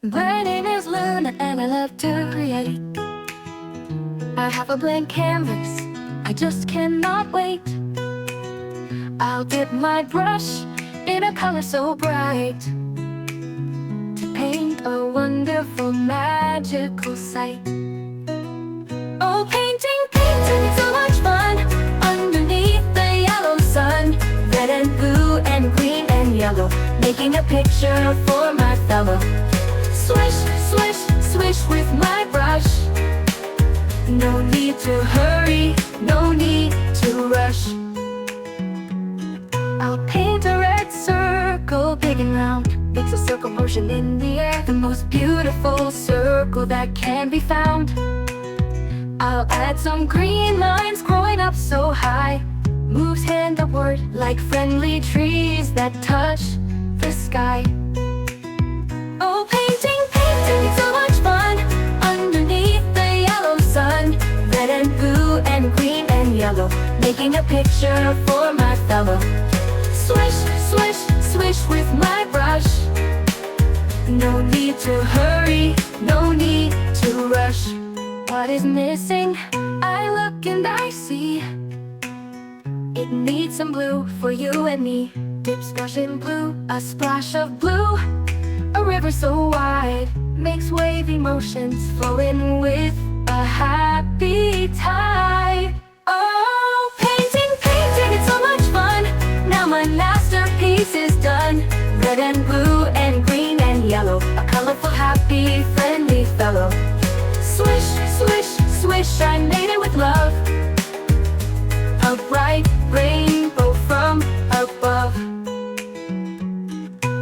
My name is Luna and I love to create. I have a blank canvas, I just cannot wait. I'll dip my brush in a color so bright to paint a wonderful, magical sight. Oh, painting, painting, so much fun underneath the yellow sun. Red and blue and green and yellow, making a picture for my fellow. Swish, swish, swish with my brush. No need to hurry, no need to rush. I'll paint a red circle, big and round. Makes a circle motion in the air, the most beautiful circle that can be found. I'll add some green lines growing up so high. Moves hand upward like friendly trees that touch the sky. Oh, painting, painting, so much fun underneath the yellow sun. Red and blue and green and yellow, making a picture for my fellow. Swish, swish, swish with my brush. No need to hurry, no need to rush. What is missing? I look and I see it needs some blue for you and me. Dip, splash in blue, a splash of blue. A river so wide makes wavy motions flowing with a happy tide. Oh, painting, painting, it's so much fun. Now my masterpiece is done. Red and blue and green and yellow, a colorful, happy, friendly fellow. Swish, swish, swish, I made it with love. A bright rainbow from above.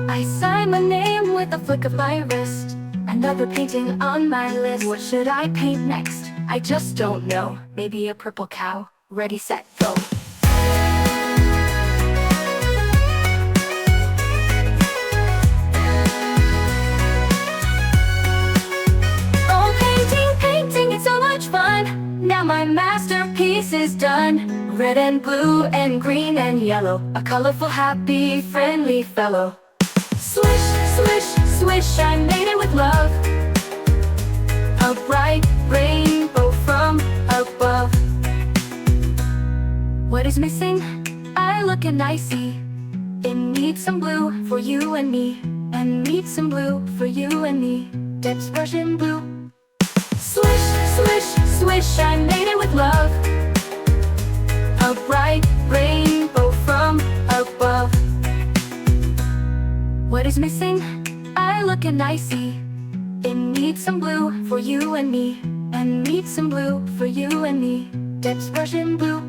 I sign my name with a flick of my wrist. Another painting on my list. What should I paint next? I just don't know. Maybe a purple cow. Ready, set, go. Oh, painting, painting, it's so much fun. Now my masterpiece is done. Red and blue and green and yellow, a colorful, happy, friendly fellow. Swish, swish, swish, I made it with love. A bright rainbow from above. What is missing? I look and I see it needs some blue for you and me. And needs some blue for you and me. Dip, splash in blue. Swish, swish, swish, I made it with love. A bright rainbow from above. What is missing? I look and I see it needs some blue for you and me. And needs some blue for you and me. Dip, splash in blue.